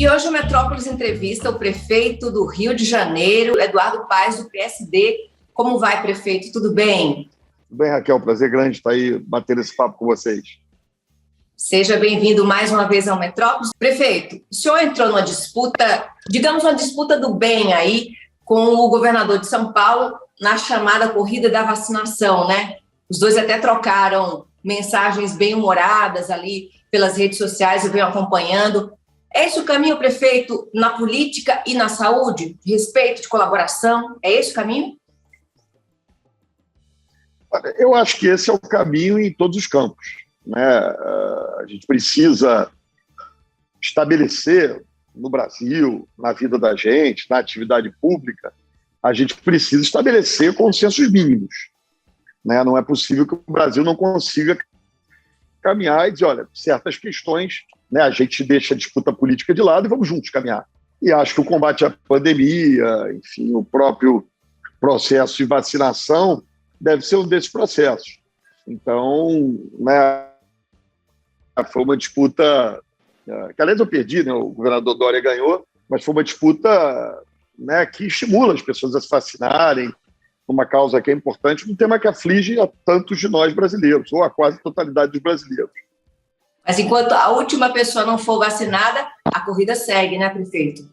E hoje o Metrópolis entrevista o prefeito do Rio de Janeiro, Eduardo Paes, do PSD. Como vai, prefeito? Tudo bem? Tudo bem, Raquel. Prazer grande estar aí batendo esse papo com vocês. Seja bem-vindo mais uma vez ao Metrópolis. Prefeito, o senhor entrou numa disputa, digamos uma disputa do bem aí, com o governador de São Paulo na chamada corrida da vacinação, né? Os dois até trocaram mensagens bem-humoradas ali pelas redes sociais, eu venho acompanhando. É esse o caminho, prefeito, na política e na saúde? De respeito, de colaboração? É esse o caminho? Eu acho que esse é o caminho em todos os campos, né? A gente precisa estabelecer no Brasil, na vida da gente, na atividade pública, a gente precisa estabelecer consensos mínimos, né? Não é possível que o Brasil não consiga caminhar e dizer, olha, certas questões, né, a gente deixa a disputa política de lado e vamos juntos caminhar. E acho que o combate à pandemia, enfim, o próprio processo de vacinação deve ser um desses processos. Então, né, foi uma disputa que, aliás, eu perdi, né, o governador Dória ganhou, mas foi uma disputa, né, que estimula as pessoas a se vacinarem, uma causa que é importante, um tema que aflige a tantos de nós brasileiros, ou a quase totalidade dos brasileiros. Mas enquanto a última pessoa não for vacinada, a corrida segue, né, prefeito?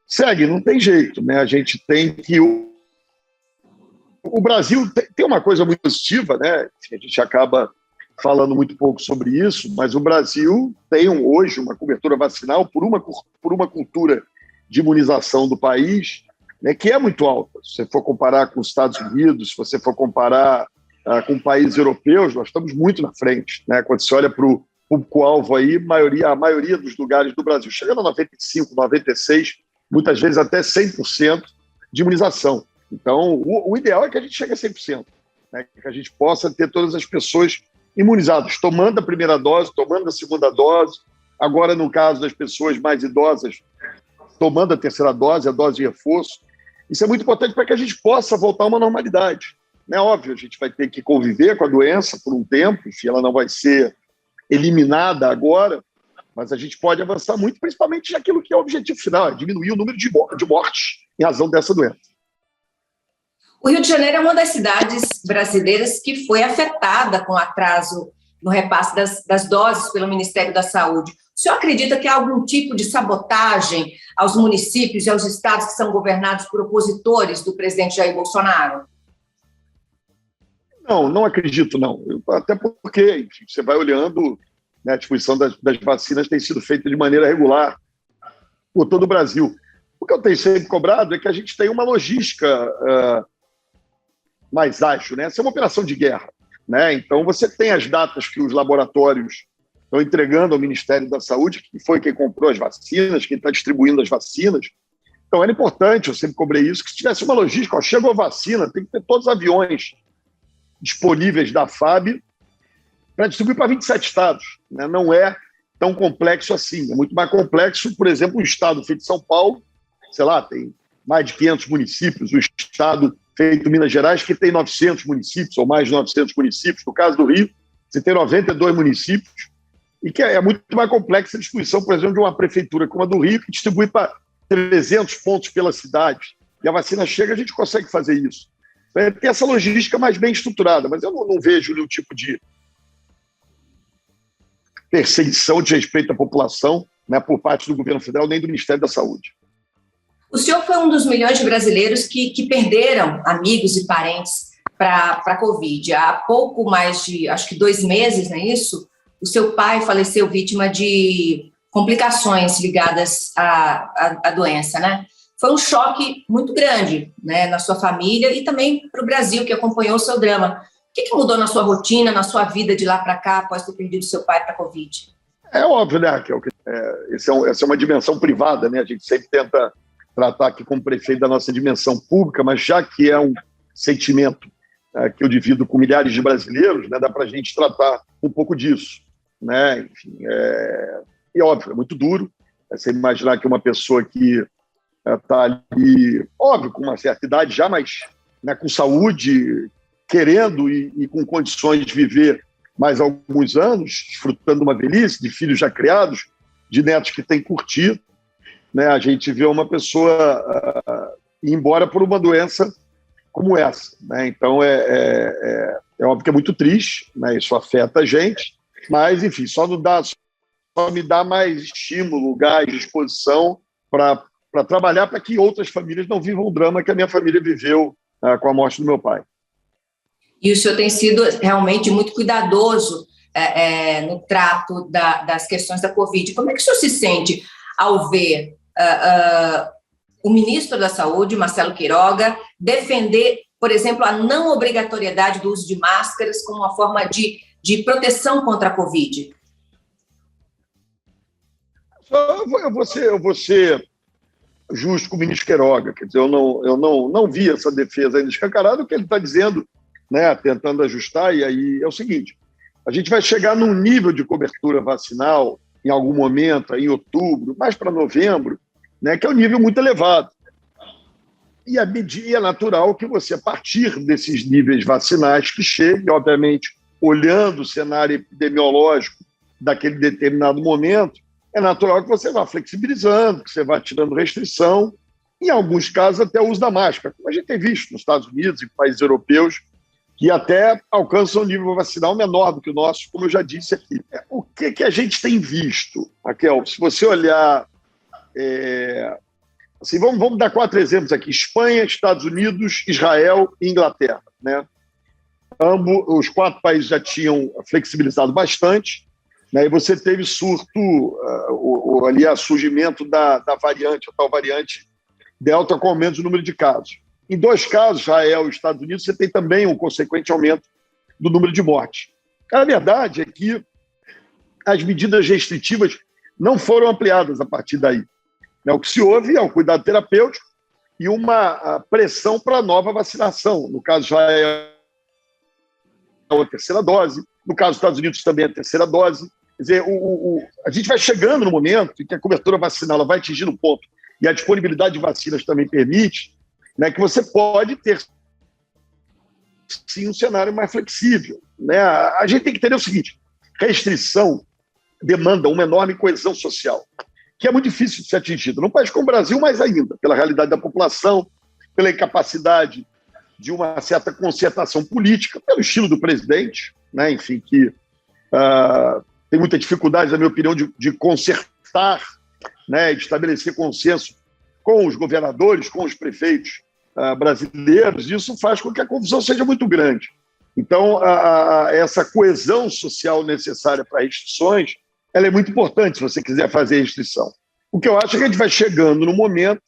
Segue, não tem jeito, né? A gente tem que... O Brasil tem uma coisa muito positiva, né? A gente acaba falando muito pouco sobre isso, mas o Brasil tem hoje uma cobertura vacinal por uma cultura de imunização do país, né, que é muito alta. Se você for comparar com os Estados Unidos, se você for comparar com países europeus, nós estamos muito na frente, né? Quando você olha para o público-alvo aí, a maioria dos lugares do Brasil, chegando a 95%, 96%, muitas vezes até 100% de imunização. Então, o ideal é que a gente chegue a 100%, né? Que a gente possa ter todas as pessoas imunizadas, tomando a primeira dose, tomando a segunda dose, agora, no caso das pessoas mais idosas, tomando a terceira dose, a dose de reforço. Isso é muito importante para que a gente possa voltar a uma normalidade. É óbvio, a gente vai ter que conviver com a doença por um tempo, enfim, ela não vai ser eliminada agora, mas a gente pode avançar muito, principalmente naquilo que é o objetivo final, é diminuir o número de mortes em razão dessa doença. O Rio de Janeiro é uma das cidades brasileiras que foi afetada com atraso no repasse das doses pelo Ministério da Saúde. O senhor acredita que há algum tipo de sabotagem aos municípios e aos estados que são governados por opositores do presidente Jair Bolsonaro? Não acredito, não. Até porque, enfim, você vai olhando, né, a distribuição das vacinas tem sido feita de maneira regular por todo o Brasil. O que eu tenho sempre cobrado é que a gente tem uma logística mais ágil, né? Essa é uma operação de guerra, né? Então, você tem as datas que os laboratórios estão entregando ao Ministério da Saúde, que foi quem comprou as vacinas, quem está distribuindo as vacinas. Então, era importante, eu sempre cobrei isso, que se tivesse uma logística, chegou a vacina, tem que ter todos os aviões disponíveis da FAB para distribuir para 27 estados, né? Não é tão complexo assim, é muito mais complexo, por exemplo, um estado feito São Paulo, sei lá, tem mais de 500 municípios, o estado feito Minas Gerais, que tem 900 municípios, ou mais de 900 municípios, no caso do Rio, você tem 92 municípios, e que é muito mais complexa a distribuição, por exemplo, de uma prefeitura como a do Rio, que distribui para 300 pontos pela cidade, e a vacina chega, a gente consegue fazer isso. Tem essa logística mais bem estruturada, mas eu não vejo nenhum tipo de perseguição de respeito à população, né, por parte do governo federal, nem do Ministério da Saúde. O senhor foi um dos milhões de brasileiros que perderam amigos e parentes para a Covid. Há pouco mais de, acho que 2 meses, não é isso? O seu pai faleceu vítima de complicações ligadas à doença, né? Foi um choque muito grande, né, na sua família e também para o Brasil, que acompanhou o seu drama. O que mudou na sua rotina, na sua vida de lá para cá, após ter perdido seu pai para a Covid? É óbvio, né, Raquel? Essa é uma dimensão privada, né? A gente sempre tenta tratar aqui como prefeito da nossa dimensão pública, mas já que é um sentimento que eu divido com milhares de brasileiros, né, dá para a gente tratar um pouco disso, né? Enfim, e óbvio, é muito duro você imaginar que uma pessoa que está ali, óbvio, com uma certa idade já, mas, né, com saúde, querendo e com condições de viver mais alguns anos, desfrutando uma velhice, de filhos já criados, de netos que têm curtido, né, a gente vê uma pessoa ir embora por uma doença como essa, né? Então, é óbvio que é muito triste, né? Isso afeta a gente, mas, enfim, só me dá mais estímulo, gás, disposição para trabalhar para que outras famílias não vivam o drama que a minha família viveu com a morte do meu pai. E o senhor tem sido realmente muito cuidadoso no trato das questões da Covid. Como é que o senhor se sente ao ver o ministro da Saúde, Marcelo Queiroga, defender, por exemplo, a não obrigatoriedade do uso de máscaras como uma forma de proteção contra a Covid? Eu vou ser justo com o ministro Queiroga, quer dizer, eu não vi essa defesa ainda escancarada, o que ele está dizendo, né, tentando ajustar, e aí é o seguinte, a gente vai chegar num nível de cobertura vacinal em algum momento, em outubro, mais para novembro, né, que é um nível muito elevado. E é natural que você, a partir desses níveis vacinais, que chegue, obviamente, olhando o cenário epidemiológico daquele determinado momento, é natural que você vá flexibilizando, que você vá tirando restrição, em alguns casos até o uso da máscara, como a gente tem visto nos Estados Unidos e países europeus, que até alcançam um nível vacinal menor do que o nosso, como eu já disse aqui. O que a gente tem visto, Raquel? Se você olhar... assim, vamos dar 4 exemplos aqui. Espanha, Estados Unidos, Israel e Inglaterra, né? Os 4 países já tinham flexibilizado bastante, né? E você teve surto, surgimento da variante, a tal variante Delta, com aumento do número de casos. Em 2 casos, Israel e Estados Unidos, você tem também um consequente aumento do número de mortes. A verdade é que as medidas restritivas não foram ampliadas a partir daí. O que se houve é um cuidado terapêutico e uma pressão para a nova vacinação. No caso, já é a 3ª dose. No caso dos Estados Unidos, também é a 3ª dose. Quer dizer, a gente vai chegando no momento em que a cobertura vacinal ela vai atingindo um ponto e a disponibilidade de vacinas também permite, né, que você pode ter, sim, um cenário mais flexível, né? A gente tem que entender o seguinte, restrição demanda uma enorme coesão social, que é muito difícil de ser atingida. Num país como o Brasil, mais ainda, pela realidade da população, pela incapacidade de uma certa concertação política, pelo estilo do presidente, né? Enfim, que tem muita dificuldade, na minha opinião, de consertar, né? De estabelecer consenso com os governadores, com os prefeitos brasileiros. Isso faz com que a confusão seja muito grande. Então, essa coesão social necessária para restrições, ela é muito importante se você quiser fazer restrição. O que eu acho é que a gente vai chegando no momento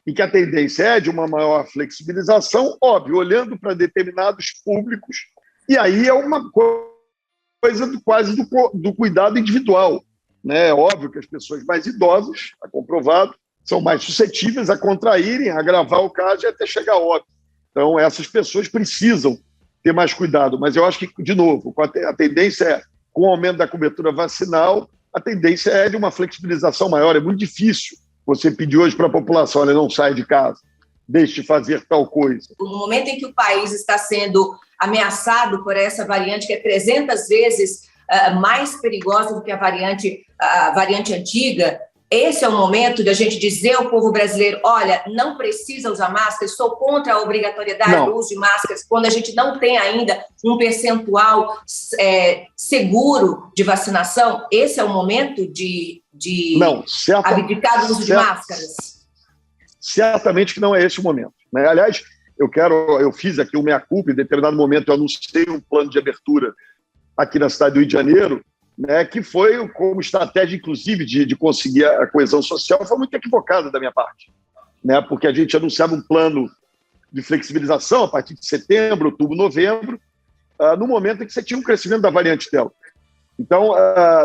em que a tendência é de uma maior flexibilização, óbvio, olhando para determinados públicos, e aí é uma coisa quase do cuidado individual, né? É óbvio que as pessoas mais idosas, está comprovado, são mais suscetíveis a contraírem, a agravar o caso e até chegar a óbito. Então, essas pessoas precisam ter mais cuidado, mas eu acho que, de novo, a tendência é, com o aumento da cobertura vacinal, a tendência é de uma flexibilização maior. É muito difícil você pedir hoje para a população, olha, não sai de casa, deixe de fazer tal coisa. No momento em que o país está sendo ameaçado por essa variante, que é 300 vezes mais perigosa do que a variante antiga, esse é o momento de a gente dizer ao povo brasileiro, olha, não precisa usar máscara, estou contra a obrigatoriedade do uso de máscaras, quando a gente não tem ainda um percentual seguro de vacinação. Esse é o momento de abdicar do uso de máscaras? Certamente que não é esse o momento, né? Aliás, eu fiz aqui o meia-culpa, em determinado momento eu anunciei um plano de abertura aqui na cidade do Rio de Janeiro, né, que foi como estratégia, inclusive, de conseguir a coesão social, foi muito equivocada da minha parte, né, porque a gente anunciava um plano de flexibilização a partir de setembro, outubro, novembro, no momento em que você tinha um crescimento da variante Delta. Então,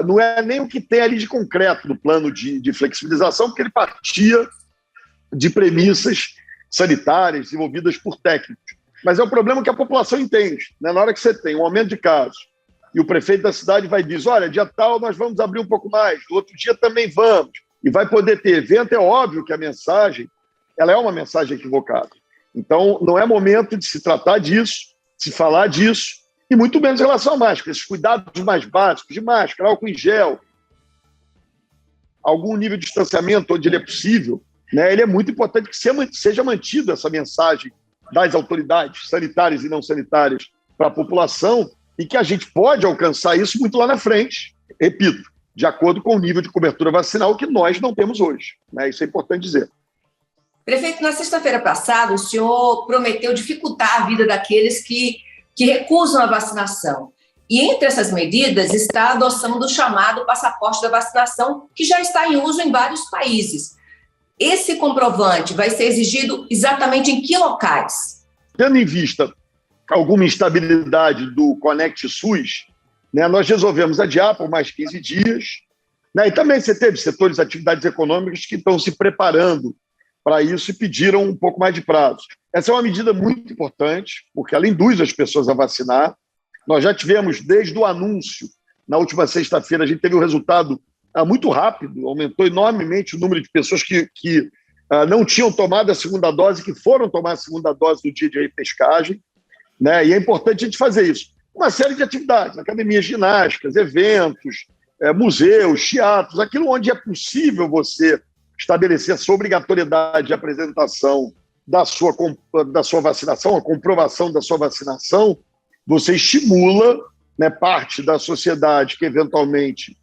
não é nem o que tem ali de concreto no plano de flexibilização, porque ele partia de premissas sanitárias desenvolvidas por técnicos. Mas é um problema que a população entende, né? Na hora que você tem um aumento de casos, e o prefeito da cidade vai dizer, olha, dia tal nós vamos abrir um pouco mais, no outro dia também vamos, e vai poder ter evento, é óbvio que a mensagem, ela é uma mensagem equivocada. Então, não é momento de se tratar disso, de se falar disso, e muito menos em relação à máscara, esses cuidados mais básicos, de máscara, álcool em gel, algum nível de distanciamento onde ele é possível, né, ele é muito importante que seja mantida essa mensagem das autoridades sanitárias e não sanitárias para a população e que a gente pode alcançar isso muito lá na frente, repito, de acordo com o nível de cobertura vacinal que nós não temos hoje, né? Isso é importante dizer. Prefeito, na sexta-feira passada, o senhor prometeu dificultar a vida daqueles que recusam a vacinação. E entre essas medidas está a adoção do chamado passaporte da vacinação, que já está em uso em vários países. Esse comprovante vai ser exigido exatamente em que locais? Tendo em vista alguma instabilidade do Conect SUS, né, nós resolvemos adiar por mais 15 dias. Né, e também você teve setores de atividades econômicas que estão se preparando para isso e pediram um pouco mais de prazo. Essa é uma medida muito importante, porque ela induz as pessoas a vacinar. Nós já tivemos, desde o anúncio, na última sexta-feira, a gente teve um resultado muito rápido, aumentou enormemente o número de pessoas que não tinham tomado a segunda dose, que foram tomar a segunda dose no dia de repescagem, né? E é importante a gente fazer isso. Uma série de atividades, academias ginásticas, eventos, museus, teatros, aquilo onde é possível você estabelecer essa obrigatoriedade de apresentação da sua vacinação, a comprovação da sua vacinação, você estimula, né, parte da sociedade que eventualmente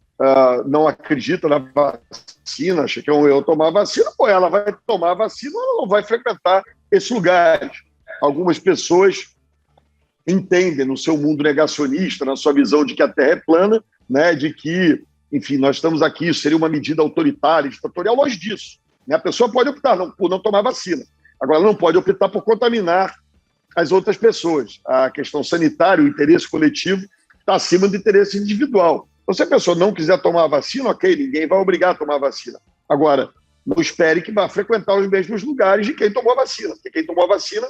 não acredita na vacina, acha que eu tomar vacina, ou ela vai tomar vacina ou ela não vai frequentar esses lugares. Algumas pessoas entendem no seu mundo negacionista, na sua visão de que a Terra é plana, né, de que, enfim, nós estamos aqui, isso seria uma medida autoritária, ditatorial, longe disso. Né? A pessoa pode optar por não tomar vacina. Agora, ela não pode optar por contaminar as outras pessoas. A questão sanitária, o interesse coletivo, está acima do interesse individual. Então, se a pessoa não quiser tomar a vacina, ok, ninguém vai obrigar a tomar a vacina. Agora, não espere que vá frequentar os mesmos lugares de quem tomou a vacina, porque quem tomou a vacina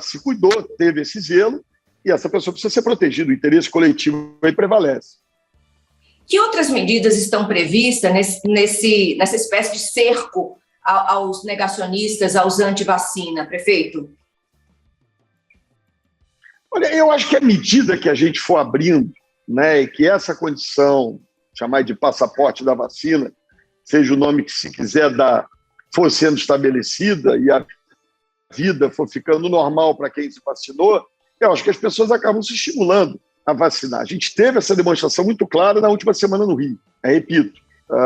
se cuidou, teve esse zelo, e essa pessoa precisa ser protegida, o interesse coletivo aí prevalece. Que outras medidas estão previstas nessa espécie de cerco aos negacionistas, aos anti-vacina, prefeito? Olha, eu acho que à medida que a gente for abrindo, né, e que essa condição, chamar de passaporte da vacina, seja o nome que se quiser dar, for sendo estabelecida e a vida for ficando normal para quem se vacinou, eu acho que as pessoas acabam se estimulando a vacinar. A gente teve essa demonstração muito clara na última semana no Rio. Repito,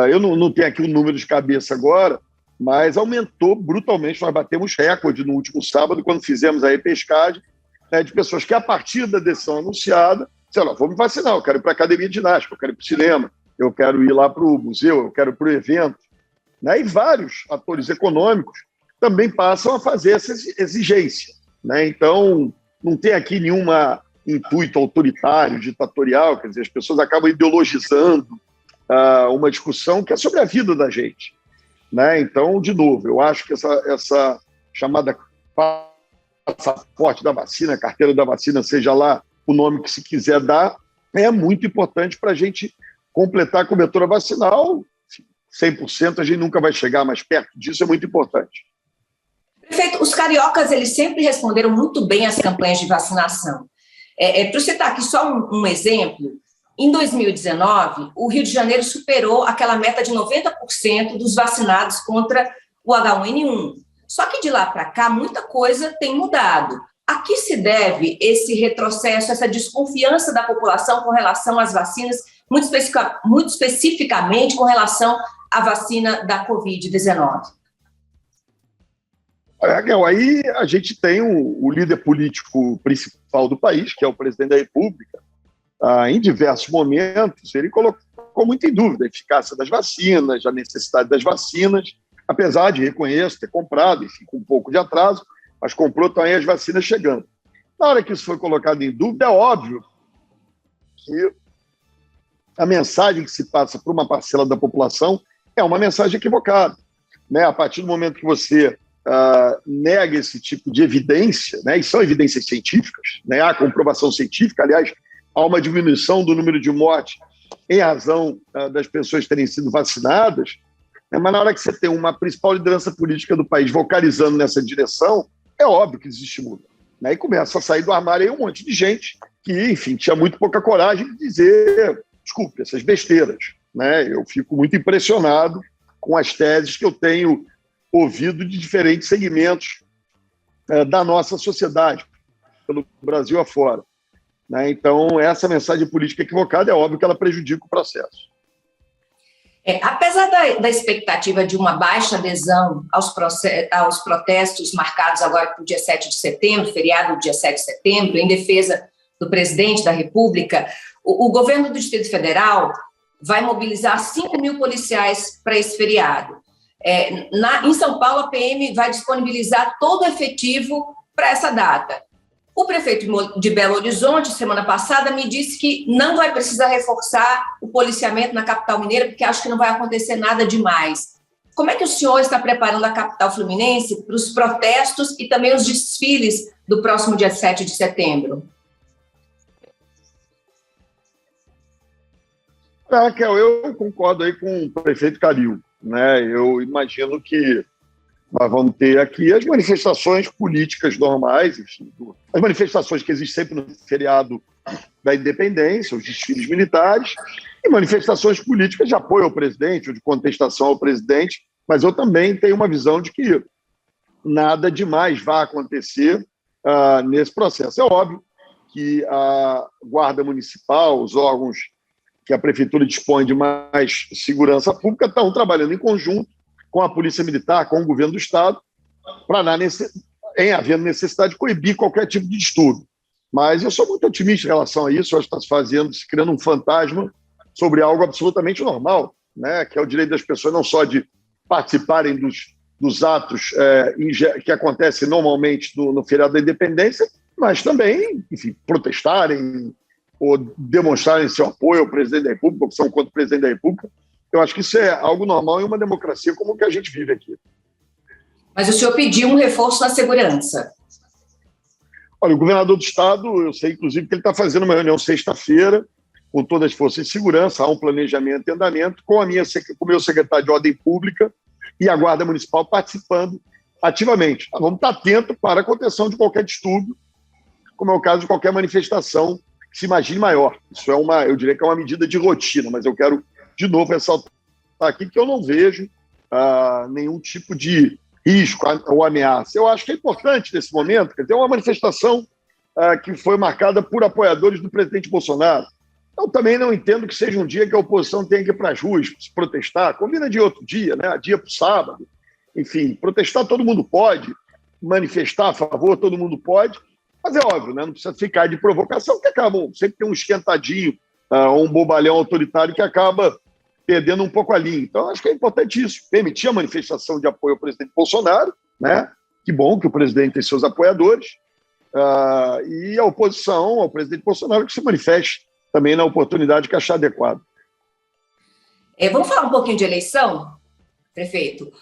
eu não tenho aqui o número de cabeça agora, mas aumentou brutalmente. Nós batemos recorde no último sábado, quando fizemos a repescagem, né, de pessoas que, a partir da decisão anunciada, disseram, vou me vacinar, eu quero ir para a academia de ginástica, eu quero ir para o cinema, eu quero ir lá para o museu, eu quero ir para o evento. Né? E vários atores econômicos também passam a fazer essa exigência. Né? Então, não tem aqui nenhum intuito autoritário, ditatorial, quer dizer, as pessoas acabam ideologizando uma discussão que é sobre a vida da gente. Né? Então, de novo, eu acho que essa chamada passaporte da vacina, carteira da vacina, seja lá o nome que se quiser dar, é muito importante para a gente completar a cobertura vacinal. 100% a gente nunca vai chegar mais perto disso, é muito importante. Prefeito, os cariocas eles sempre responderam muito bem às campanhas de vacinação. Para citar aqui só um exemplo, em 2019, o Rio de Janeiro superou aquela meta de 90% dos vacinados contra o H1N1. Só que de lá para cá, muita coisa tem mudado. A que se deve esse retrocesso, essa desconfiança da população com relação às vacinas, muito especificamente com relação à vacina da Covid-19? Raquel, aí a gente tem o líder político principal do país, que é o presidente da República. Em diversos momentos, ele colocou muito em dúvida a eficácia das vacinas, a necessidade das vacinas, apesar de, reconheço, ter comprado, enfim, com um pouco de atraso, mas comprou também as vacinas chegando. Na hora que isso foi colocado em dúvida, é óbvio que a mensagem que se passa para uma parcela da população é uma mensagem equivocada. Né? A partir do momento que você nega esse tipo de evidência, né? E são evidências científicas, né? Há comprovação científica, aliás, há uma diminuição do número de mortes em razão das pessoas terem sido vacinadas, né? Mas na hora que você tem uma principal liderança política do país vocalizando nessa direção, é óbvio que desestimula. Né? E começa a sair do armário aí um monte de gente que, enfim, tinha muito pouca coragem de dizer, desculpe, essas besteiras. né? Eu fico muito impressionado com as teses que eu tenho ouvido de diferentes segmentos da nossa sociedade, pelo Brasil afora, né? Então, essa mensagem política equivocada, é óbvio que ela prejudica o processo. Apesar da expectativa de uma baixa adesão aos protestos marcados agora para o dia 7 de setembro, feriado do dia 7 de setembro, em defesa do presidente da República, o governo do Distrito Federal vai mobilizar 5 mil policiais para esse feriado. Em São Paulo, a PM vai disponibilizar todo o efetivo para essa data. O prefeito de Belo Horizonte, semana passada, me disse que não vai precisar reforçar o policiamento na capital mineira, porque acho que não vai acontecer nada demais. Como é que o senhor está preparando a capital fluminense para os protestos e também os desfiles do próximo dia 7 de setembro? Raquel, eu concordo aí com o prefeito Calil, né? Eu imagino que nós vamos ter aqui as manifestações políticas normais, enfim, as manifestações que existem sempre no feriado da independência, os desfiles militares, e manifestações políticas de apoio ao presidente ou de contestação ao presidente, mas eu também tenho uma visão de que nada demais vai acontecer nesse processo. É óbvio que a Guarda Municipal, os órgãos que a Prefeitura dispõe de mais segurança pública, estão trabalhando em conjunto com a Polícia Militar, com o governo do Estado, para, em havendo necessidade, coibir qualquer tipo de distúrbio. Mas eu sou muito otimista em relação a isso. Eu acho que está se criando um fantasma sobre algo absolutamente normal, né? Que é o direito das pessoas não só de participarem dos atos que acontecem normalmente no feriado da independência, mas também, enfim, protestarem ou demonstrarem seu apoio ao presidente da República, opção contra o presidente da República. Eu acho que isso é algo normal em uma democracia como que a gente vive aqui. Mas o senhor pediu um reforço na segurança. Olha, o governador do Estado, eu sei, inclusive, que ele está fazendo uma reunião sexta-feira com todas as forças de segurança, há um planejamento em andamento, com o meu secretário de Ordem Pública e a Guarda Municipal participando ativamente. Vamos estar atentos para a contenção de qualquer distúrbio, como é o caso de qualquer manifestação que se imagine maior. Isso eu diria que é uma medida de rotina, mas eu quero de novo ressaltar aqui que eu não vejo nenhum tipo de risco ou ameaça. Eu acho que é importante, nesse momento, quer dizer, uma manifestação que foi marcada por apoiadores do presidente Bolsonaro. Eu também não entendo que seja um dia que a oposição tenha que ir para as ruas se protestar. Combina de outro dia, né? Dia para o sábado. Enfim, protestar todo mundo pode, manifestar a favor todo mundo pode, mas é óbvio, né? Não precisa ficar de provocação, porque sempre tem um esquentadinho, um bobalhão autoritário que acaba perdendo um pouco a linha. Então, acho que é importante isso, permitir a manifestação de apoio ao presidente Bolsonaro, né? Que bom que o presidente tem seus apoiadores, e a oposição ao presidente Bolsonaro que se manifeste também na oportunidade que achar adequado. Vamos falar um pouquinho de eleição, prefeito?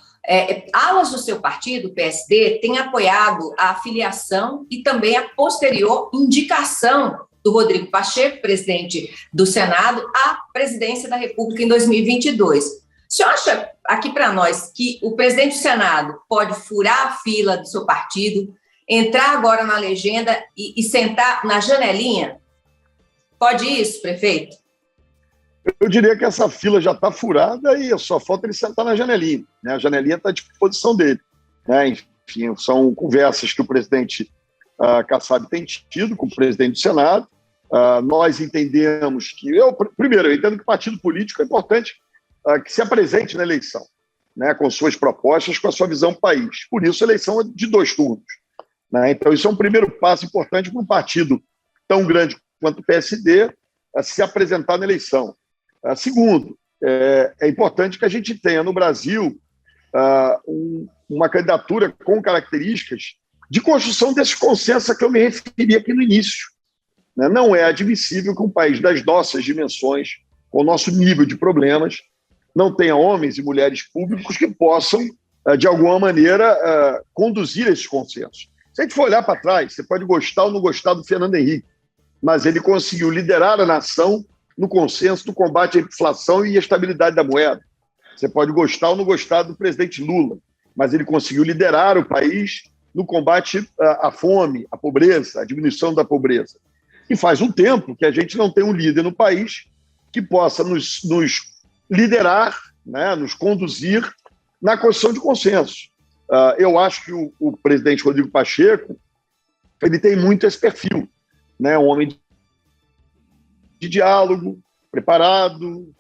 Alas do seu partido, o PSD, têm apoiado a filiação e também a posterior indicação do Rodrigo Pacheco, presidente do Senado, à presidência da República em 2022. O senhor acha, aqui para nós, que o presidente do Senado pode furar a fila do seu partido, entrar agora na legenda e sentar na janelinha? Pode isso, prefeito? Eu diria que essa fila já está furada e só falta ele sentar na janelinha, né? A janelinha está à disposição dele, né? Enfim, são conversas que o presidente Kassab tem tido com o presidente do Senado. Nós entendemos que... Primeiro, eu entendo que o partido político é importante que se apresente na eleição, né? Com suas propostas, com a sua visão do país. Por isso, a eleição é de 2 turnos, né? Então, isso é um primeiro passo importante para um partido tão grande quanto o PSD se apresentar na eleição. Segundo, é importante que a gente tenha no Brasil uma candidatura com características de construção desse consenso a que eu me referi aqui no início. Não é admissível que um país das nossas dimensões, com o nosso nível de problemas, não tenha homens e mulheres públicos que possam, de alguma maneira, conduzir esses consensos. Se a gente for olhar para trás, você pode gostar ou não gostar do Fernando Henrique, mas ele conseguiu liderar a nação no consenso do combate à inflação e à estabilidade da moeda. Você pode gostar ou não gostar do presidente Lula, mas ele conseguiu liderar o país no combate à fome, à pobreza, à diminuição da pobreza. E faz um tempo que a gente não tem um líder no país que possa nos liderar, né, nos conduzir na construção de consenso. Eu acho que o presidente Rodrigo Pacheco ele tem muito esse perfil, né, um homem de diálogo, preparado,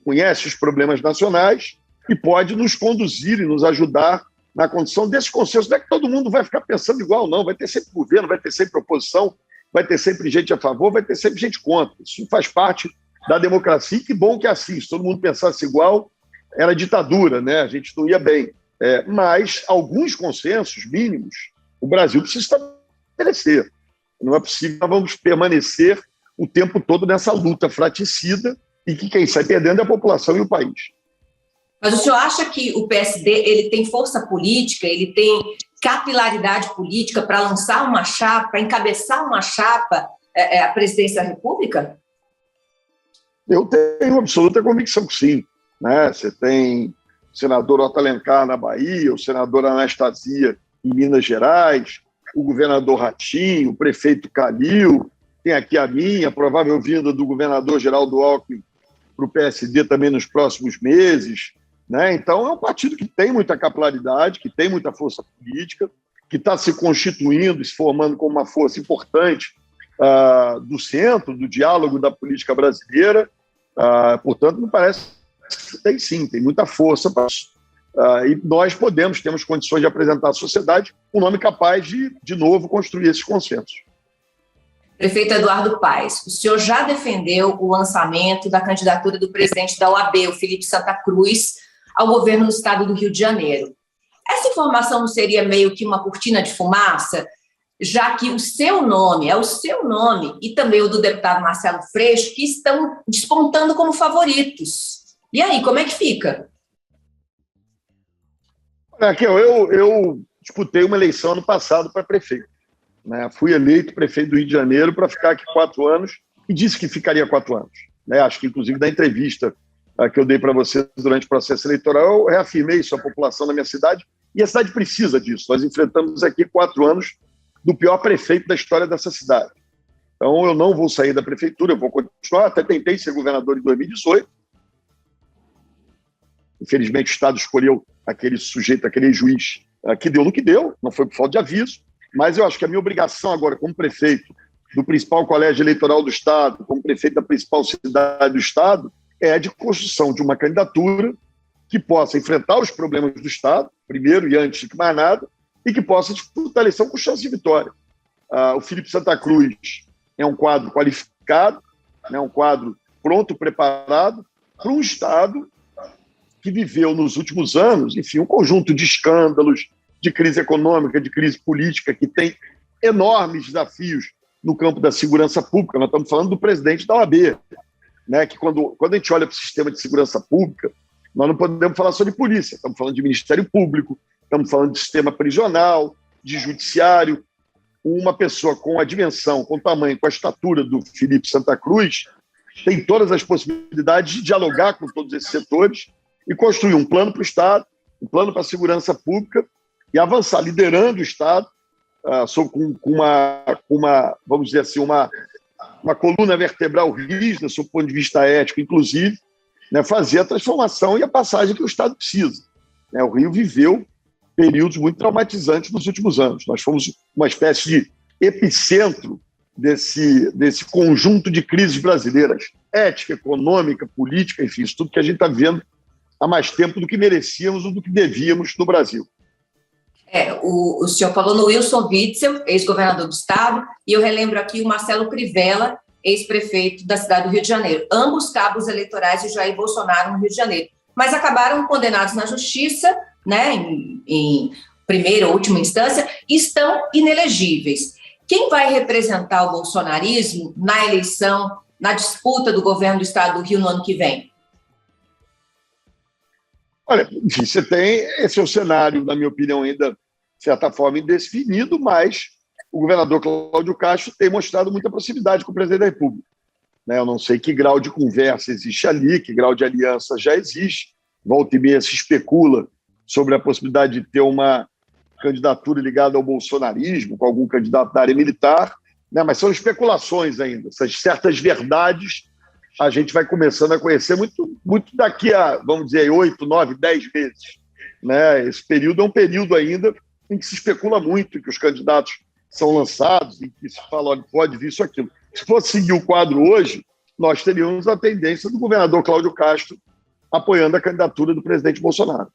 conhece os problemas nacionais e pode nos conduzir e nos ajudar na condição desse consenso. Não é que todo mundo vai ficar pensando igual, não. Vai ter sempre governo, vai ter sempre oposição, vai ter sempre gente a favor, vai ter sempre gente contra. Isso faz parte da democracia e que bom que é assim. Se todo mundo pensasse igual, era ditadura, né? A gente não ia bem. Mas alguns consensos mínimos o Brasil precisa estabelecer. Não é possível que nós vamos permanecer o tempo todo nessa luta fraticida e que quem sai perdendo é a população e o país. Mas o senhor acha que o PSD ele tem força política, ele tem capilaridade política para lançar uma chapa, para encabeçar uma chapa à presidência da República? Eu tenho absoluta convicção que sim. Né? Você tem o senador Otto Alencar na Bahia, o senador Anastasia em Minas Gerais, o governador Ratinho, o prefeito Calil, tem aqui a minha, provável vinda do governador Geraldo Alckmin para o PSD também nos próximos meses. Né? Então, é um partido que tem muita capilaridade, que tem muita força política, que está se constituindo, se formando como uma força importante do centro, do diálogo da política brasileira. Portanto, me parece que tem sim, tem muita força para isso. E nós temos condições de apresentar à sociedade um nome capaz de novo, construir esses consensos. Prefeito Eduardo Paes, o senhor já defendeu o lançamento da candidatura do presidente da OAB, o Felipe Santa Cruz, ao governo do estado do Rio de Janeiro. Essa informação não seria meio que uma cortina de fumaça, já que o seu nome e também o do deputado Marcelo Freixo, que estão despontando como favoritos. E aí, como é que fica? Raquel, eu disputei uma eleição ano passado para prefeito. Né? Fui eleito prefeito do Rio de Janeiro para ficar aqui 4 anos e disse que ficaria 4 anos. Né? Acho que, inclusive, da entrevista que eu dei para você durante o processo eleitoral, eu reafirmei isso à população da minha cidade e a cidade precisa disso. Nós enfrentamos aqui 4 anos do pior prefeito da história dessa cidade. Então, eu não vou sair da prefeitura, eu vou continuar. Até tentei ser governador em 2018. Infelizmente, o Estado escolheu aquele sujeito, aquele juiz que deu no que deu, não foi por falta de aviso, mas eu acho que a minha obrigação agora, como prefeito do principal colégio eleitoral do Estado, como prefeito da principal cidade do Estado, é a de construção de uma candidatura que possa enfrentar os problemas do Estado, primeiro e antes de mais nada, e que possa disputar a eleição com chance de vitória. O Felipe Santa Cruz é um quadro qualificado, né, um quadro pronto, preparado para um Estado que viveu nos últimos anos, enfim, um conjunto de escândalos, de crise econômica, de crise política, que tem enormes desafios no campo da segurança pública. Nós estamos falando do presidente da OAB, né, que quando a gente olha para o sistema de segurança pública, nós não podemos falar só de polícia, estamos falando de Ministério Público, estamos falando de sistema prisional, de judiciário. Uma pessoa com a dimensão, com o tamanho, com a estatura do Felipe Santa Cruz tem todas as possibilidades de dialogar com todos esses setores e construir um plano para o Estado, um plano para a segurança pública e avançar liderando o Estado com uma, vamos dizer assim, uma coluna vertebral rígida, sob o ponto de vista ético, inclusive, né, fazer a transformação e a passagem que o Estado precisa. Né? O Rio viveu períodos muito traumatizantes nos últimos anos. Nós fomos uma espécie de epicentro desse conjunto de crises brasileiras, ética, econômica, política, enfim, isso tudo que a gente está vendo há mais tempo do que merecíamos ou do que devíamos no Brasil. O senhor falou no Wilson Witzel, ex-governador do Estado, e eu relembro aqui o Marcelo Crivella, ex-prefeito da cidade do Rio de Janeiro. Ambos cabos eleitorais de Jair Bolsonaro no Rio de Janeiro, mas acabaram condenados na justiça, né, em primeira ou última instância, e estão inelegíveis. Quem vai representar o bolsonarismo na eleição, na disputa do governo do Estado do Rio no ano que vem? Olha, enfim, esse é o cenário, na minha opinião, ainda, de certa forma, indefinido, mas o governador Cláudio Castro tem mostrado muita proximidade com o presidente da República. Né? Eu não sei que grau de conversa existe ali, que grau de aliança já existe. Volta e meia se especula sobre a possibilidade de ter uma candidatura ligada ao bolsonarismo, com algum candidato da área militar, né? Mas são especulações ainda. Essas certas verdades a gente vai começando a conhecer muito daqui a, vamos dizer, 8, 9, 10 meses. Né? Esse período é um período ainda em que se especula muito, que os candidatos são lançados, em que se fala, olha, pode vir isso, aquilo. Se fosse seguir o quadro hoje, nós teríamos a tendência do governador Cláudio Castro apoiando a candidatura do presidente Bolsonaro.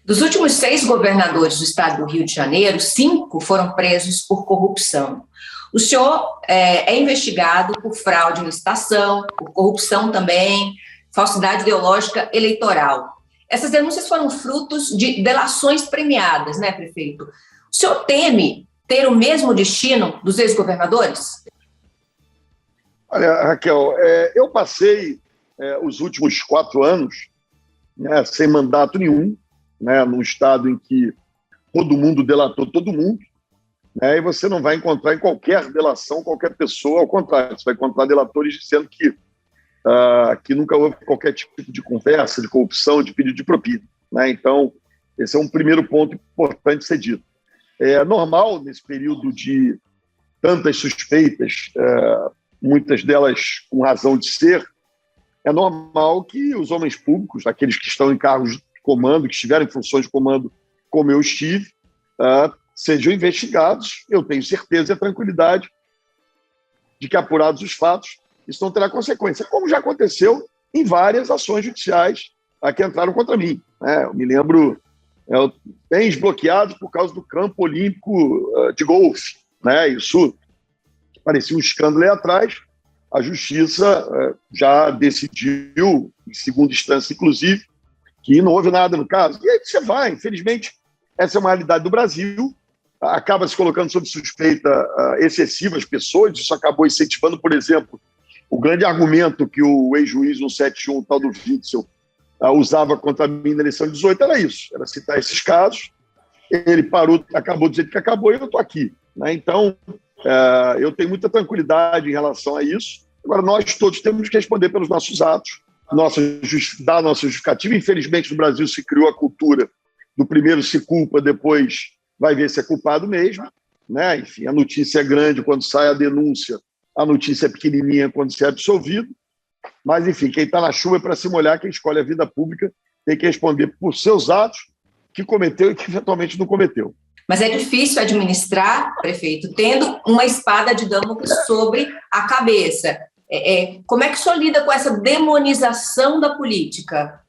Dos últimos 6 governadores do estado do Rio de Janeiro, 5 foram presos por corrupção. O senhor é investigado por fraude em licitação, por corrupção também, falsidade ideológica eleitoral. Essas denúncias foram frutos de delações premiadas, né, prefeito? O senhor teme ter o mesmo destino dos ex-governadores? Olha, Raquel, eu passei os últimos 4 anos, né, sem mandato nenhum, né, num estado em que todo mundo delatou todo mundo, né, e você não vai encontrar em qualquer delação, qualquer pessoa, ao contrário, você vai encontrar delatores dizendo que nunca houve qualquer tipo de conversa, de corrupção, de pedido de propina. Né? Então, esse é um primeiro ponto importante ser dito. É normal, nesse período de tantas suspeitas, muitas delas com razão de ser, é normal que os homens públicos, aqueles que estão em cargos de comando, que estiverem em funções de comando, como eu estive, sejam investigados. Eu tenho certeza e a tranquilidade de que, apurados os fatos, isso não terá consequência, como já aconteceu em várias ações judiciais que entraram contra mim. Né? Eu me lembro, bens bloqueados por causa do campo olímpico de golfe. Né? Isso parecia um escândalo aí atrás. A Justiça já decidiu, em segunda instância, inclusive, que não houve nada no caso. E aí você vai, infelizmente, essa é uma realidade do Brasil, acaba se colocando sob suspeita excessiva as pessoas, isso acabou incentivando, por exemplo, o grande argumento que o ex-juiz 171, o tal do Witzel, usava contra mim na eleição de 18 era isso, era citar esses casos. Ele parou, acabou dizendo que acabou e eu estou aqui. Né? Então, eu tenho muita tranquilidade em relação a isso. Agora, nós todos temos que responder pelos nossos atos, dar a nossa justificativa. Infelizmente, no Brasil se criou a cultura do primeiro se culpa, depois vai ver se é culpado mesmo. Né? Enfim, a notícia é grande quando sai a denúncia, a notícia é pequenininha quando se é absolvido. Mas, enfim, quem está na chuva é para se molhar, quem escolhe a vida pública tem que responder por seus atos que cometeu e que eventualmente não cometeu. Mas é difícil administrar, prefeito, tendo uma espada de Damocles sobre a cabeça. Como é que o senhor lida com essa demonização da política?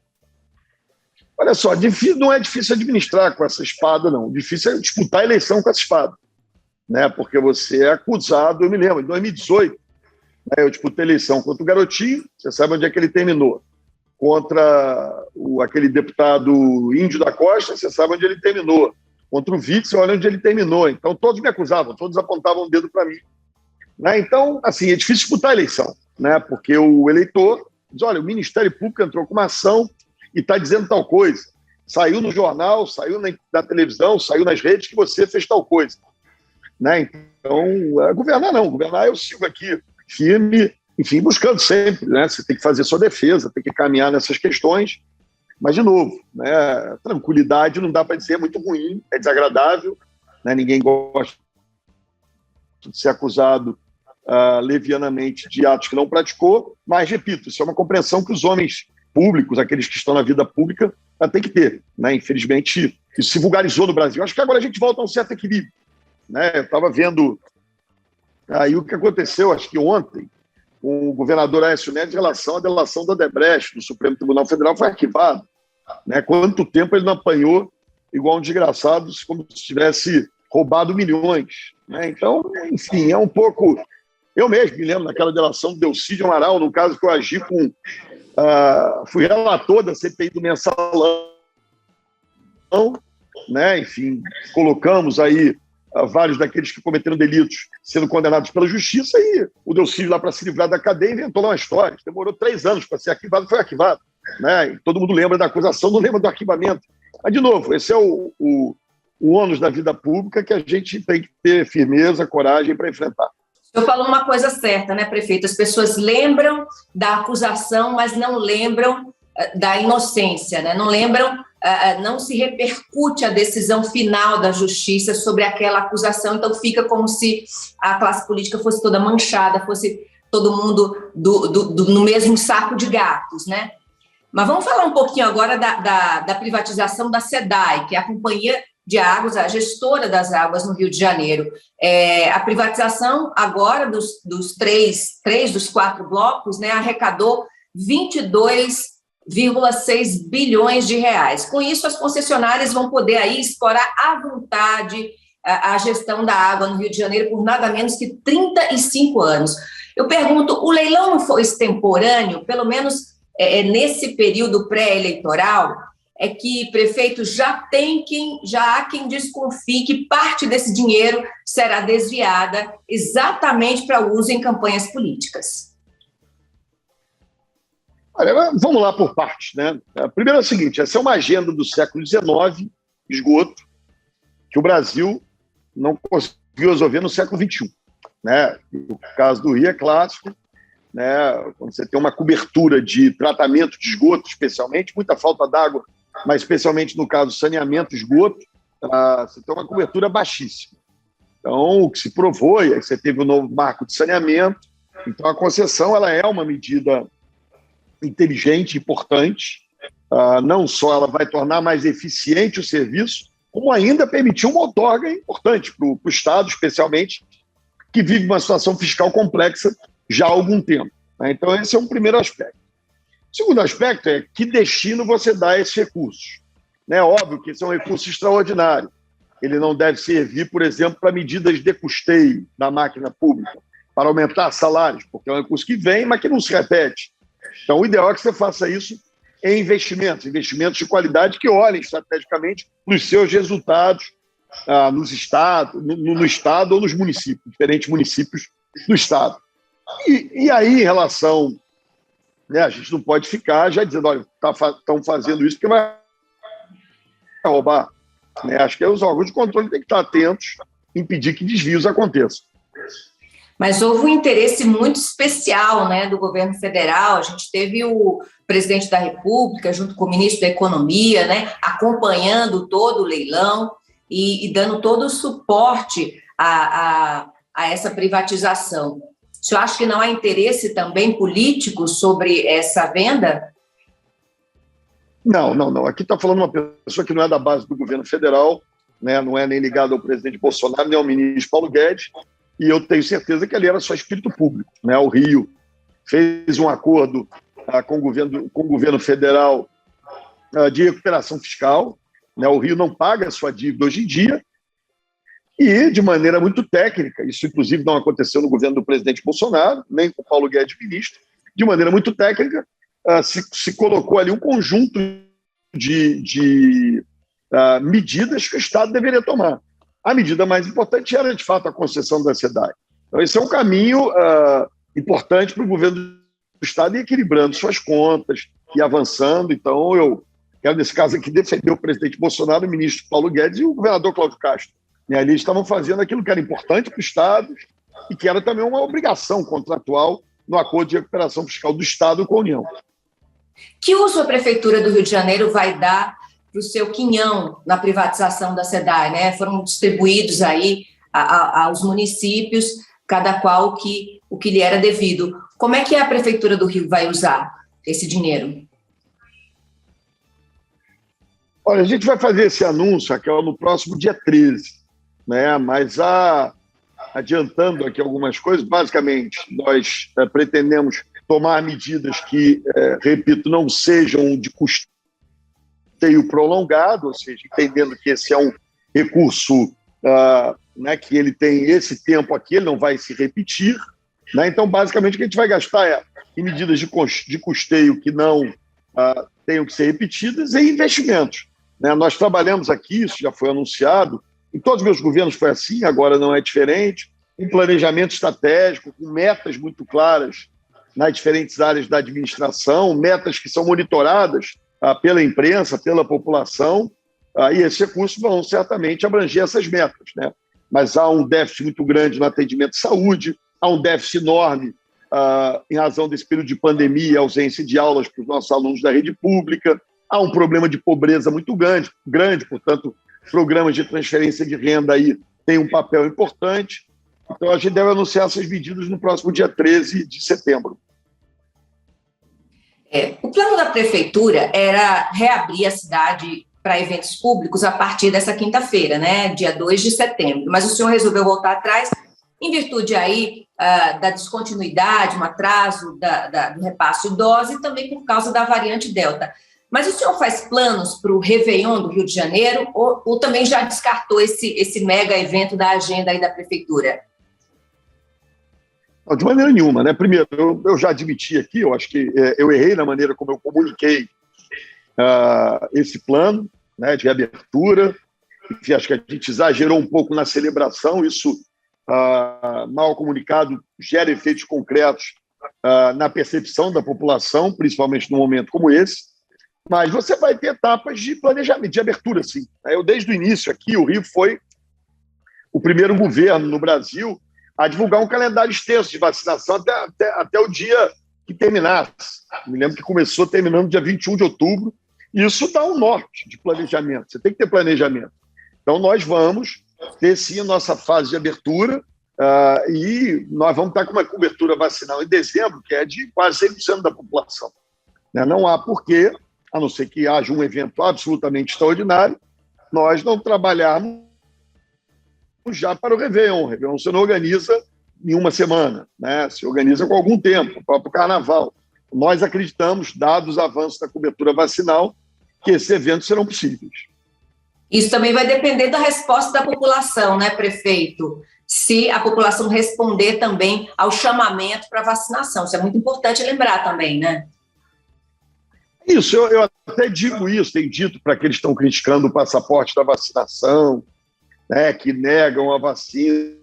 Olha só, não é difícil administrar com essa espada, não. O difícil é disputar a eleição com essa espada. Né? Porque você é acusado, eu me lembro, em 2018, eu disputei a eleição contra o Garotinho, você sabe onde é que ele terminou. Contra aquele deputado Índio da Costa, você sabe onde ele terminou. Contra o Witzel, olha onde ele terminou. Então, todos me acusavam, todos apontavam o dedo para mim. Né? Então, assim, é difícil disputar a eleição, né? Porque o eleitor diz, olha, o Ministério Público entrou com uma ação e está dizendo tal coisa. Saiu no jornal, saiu na televisão, saiu nas redes que você fez tal coisa. Né? Então, governar não. Governar eu sigo aqui firme, enfim, buscando sempre. Né? Você tem que fazer sua defesa, tem que caminhar nessas questões. Mas, de novo, né, tranquilidade não dá para dizer, é muito ruim, é desagradável, né, ninguém gosta de ser acusado levianamente de atos que não praticou, mas, repito, isso é uma compreensão que os homens públicos, aqueles que estão na vida pública, têm que ter. Né? Infelizmente, isso se vulgarizou no Brasil. Acho que agora a gente volta a um certo equilíbrio. Né? Eu estava vendo aí o que aconteceu, acho que ontem, com o governador Aécio Neves em relação à delação da Odebrecht no Supremo Tribunal Federal foi arquivado. Né? Quanto tempo ele não apanhou igual um desgraçado, como se tivesse roubado milhões. Né? Então, enfim, é um pouco... Eu mesmo me lembro daquela delação do Delcídio Amaral, no caso que eu agi com... fui relator da CPI do Mensalão, né? Enfim, colocamos aí vários daqueles que cometeram delitos sendo condenados pela justiça e o Delcídio lá para se livrar da cadeia inventou lá uma história. Demorou 3 anos para ser arquivado, foi arquivado. Né? E todo mundo lembra da acusação, não lembra do arquivamento. Mas, de novo, esse é o ônus da vida pública que a gente tem que ter firmeza, coragem para enfrentar. O senhor falou uma coisa certa, né, prefeito? As pessoas lembram da acusação, mas não lembram da inocência, né? Não lembram, não se repercute a decisão final da justiça sobre aquela acusação, então fica como se a classe política fosse toda manchada, fosse todo mundo no mesmo saco de gatos, né? Mas vamos falar um pouquinho agora da privatização da SEDAI, que é a Companhia de Águas, a gestora das águas no Rio de Janeiro. A privatização agora dos dos 4 blocos, né, arrecadou 22,6 bilhões de reais. Com isso, as concessionárias vão poder aí explorar à vontade a gestão da água no Rio de Janeiro por nada menos que 35 anos. Eu pergunto, o leilão não foi extemporâneo, pelo menos nesse período pré-eleitoral, é que prefeito já há quem desconfie que parte desse dinheiro será desviada exatamente para uso em campanhas políticas. Olha, vamos lá por partes, né? Primeiro é o seguinte, essa é uma agenda do século XIX, esgoto, que o Brasil não conseguiu resolver no século XXI. Né? O caso do Rio é clássico, né? Quando você tem uma cobertura de tratamento de esgoto, especialmente, muita falta d'água, mas especialmente no caso do saneamento, esgoto, você tem uma cobertura baixíssima. Então, o que se provou, aí você teve o novo marco de saneamento, então a concessão ela é uma medida inteligente, importante, não só ela vai tornar mais eficiente o serviço, como ainda permitir uma outorga importante para o Estado, especialmente, que vive uma situação fiscal complexa já há algum tempo. Né? Então, esse é um primeiro aspecto. O segundo aspecto é que destino você dá a esses recursos. É óbvio que esse é um recurso extraordinário. Ele não deve servir, por exemplo, para medidas de custeio da máquina pública, para aumentar salários, porque é um recurso que vem, mas que não se repete. Então, o ideal é que você faça isso em investimentos de qualidade que olhem estrategicamente para os seus resultados no Estado ou nos municípios, diferentes municípios do Estado. E aí, em relação... Né, a gente não pode ficar já dizendo, olha, estão fazendo isso porque vai roubar. Né? Acho que os órgãos de controle têm que estar atentos, impedir que desvios aconteçam. Mas houve um interesse muito especial, né, do governo federal. A gente teve o presidente da República, junto com o ministro da Economia, né, acompanhando todo o leilão e dando todo o suporte a essa privatização. O senhor acha que não há interesse também político sobre essa venda? Não. Aqui está falando uma pessoa que não é da base do governo federal, né, não é nem ligada ao presidente Bolsonaro, nem ao ministro Paulo Guedes, e eu tenho certeza que ali era só espírito público. Né? O Rio fez um acordo com o governo federal de recuperação fiscal. Né? O Rio não paga a sua dívida hoje em dia e, de maneira muito técnica, isso inclusive não aconteceu no governo do presidente Bolsonaro, nem com o Paulo Guedes ministro, de maneira muito técnica, se colocou ali um conjunto de medidas que o Estado deveria tomar. A medida mais importante era, de fato, a concessão da SEDAI. Então, esse é um caminho importante para o governo do Estado ir equilibrando suas contas e avançando. Então, eu quero, nesse caso aqui, defender o presidente Bolsonaro, o ministro Paulo Guedes e o governador Cláudio Castro. E ali estavam fazendo aquilo que era importante para o Estado e que era também uma obrigação contratual no acordo de recuperação fiscal do Estado com a União. Que uso a Prefeitura do Rio de Janeiro vai dar para o seu quinhão na privatização da SEDAI, né? Foram distribuídos aí aos municípios, cada qual o que lhe era devido. Como é que a Prefeitura do Rio vai usar esse dinheiro? Olha, a gente vai fazer esse anúncio, Raquel, no próximo dia 13, né? Mas adiantando aqui algumas coisas, basicamente, nós pretendemos tomar medidas que, repito, não sejam de custeio prolongado, ou seja, entendendo que esse é um recurso né, que ele tem esse tempo aqui, ele não vai se repetir. Né? Então, basicamente, o que a gente vai gastar em medidas de custeio que não tenham que ser repetidas e investimentos. Né? Nós trabalhamos aqui, isso já foi anunciado, em todos os meus governos foi assim, agora não é diferente, um planejamento estratégico, com metas muito claras nas diferentes áreas da administração, metas que são monitoradas pela imprensa, pela população, e esses recursos vão certamente abranger essas metas. Né? Mas há um déficit muito grande no atendimento de saúde, há um déficit enorme em razão desse período de pandemia e ausência de aulas para os nossos alunos da rede pública, há um problema de pobreza muito grande, portanto, programas de transferência de renda aí têm um papel importante, Então, a gente deve anunciar essas medidas no próximo dia 13 de setembro. O plano da prefeitura era reabrir a cidade para eventos públicos a partir dessa quinta-feira, né, dia 2 de setembro. Mas o senhor resolveu voltar atrás em virtude aí da descontinuidade, um atraso do repasse de dose e também por causa da variante Delta. Mas o senhor faz planos para o Réveillon do Rio de Janeiro ou também já descartou esse mega evento da agenda aí da prefeitura? Não, de maneira nenhuma, né? Primeiro, eu já admiti aqui, eu acho que eu errei na maneira como eu comuniquei esse plano, né, de reabertura. Enfim, acho que a gente exagerou um pouco na celebração, isso mal comunicado gera efeitos concretos na percepção da população, principalmente num momento como esse. Mas você vai ter etapas de planejamento, de abertura, sim. Eu, desde o início aqui, o Rio foi o primeiro governo no Brasil a divulgar um calendário extenso de vacinação até o dia que terminasse. Me lembro que começou terminando dia 21 de outubro. Isso dá um norte de planejamento. Você tem que ter planejamento. Então, nós vamos ter, sim, a nossa fase de abertura e nós vamos estar com uma cobertura vacinal em dezembro, que é de quase 100% da população. Não há porquê, a não ser que haja um evento absolutamente extraordinário, nós não trabalharmos já para o Réveillon. O Réveillon você não organiza em uma semana, né? Se organiza com algum tempo, o próprio Carnaval. Nós acreditamos, dados os avanços da cobertura vacinal, que esses eventos serão possíveis. Isso também vai depender da resposta da população, né, prefeito? Se a população responder também ao chamamento para vacinação. Isso é muito importante lembrar também, né? Isso, eu até digo isso, tenho dito para aqueles que estão criticando o passaporte da vacinação, né, que negam a vacina,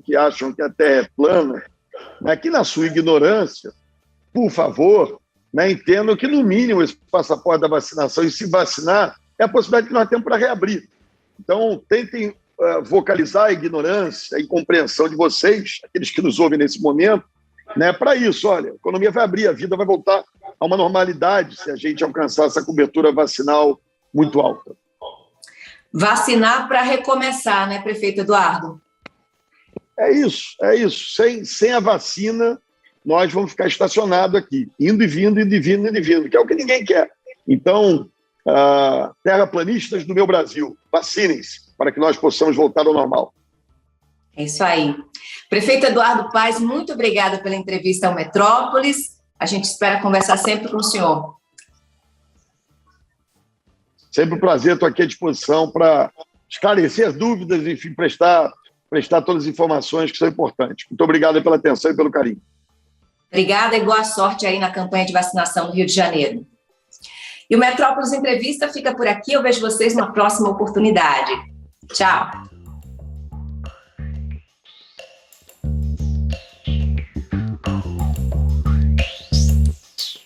que acham que a Terra é plana, né, que na sua ignorância, por favor, né, entendam que no mínimo esse passaporte da vacinação e se vacinar é a possibilidade que nós temos para reabrir. Então, tentem vocalizar a ignorância, a incompreensão de vocês, aqueles que nos ouvem nesse momento, né, para isso. Olha, a economia vai abrir, a vida vai voltar a uma normalidade se a gente alcançar essa cobertura vacinal muito alta. Vacinar para recomeçar, né, prefeito Eduardo? É isso. Sem a vacina, nós vamos ficar estacionados aqui, indo e vindo, que é o que ninguém quer. Então, terraplanistas do meu Brasil, vacinem-se para que nós possamos voltar ao normal. É isso aí. Prefeito Eduardo Paes, muito obrigada pela entrevista ao Metrópolis. A gente espera conversar sempre com o senhor. Sempre um prazer, estou aqui à disposição para esclarecer as dúvidas, enfim, prestar todas as informações que são importantes. Muito obrigado pela atenção e pelo carinho. Obrigada e boa sorte aí na campanha de vacinação do Rio de Janeiro. E o Metrópolis Entrevista fica por aqui. Eu vejo vocês na próxima oportunidade. Tchau.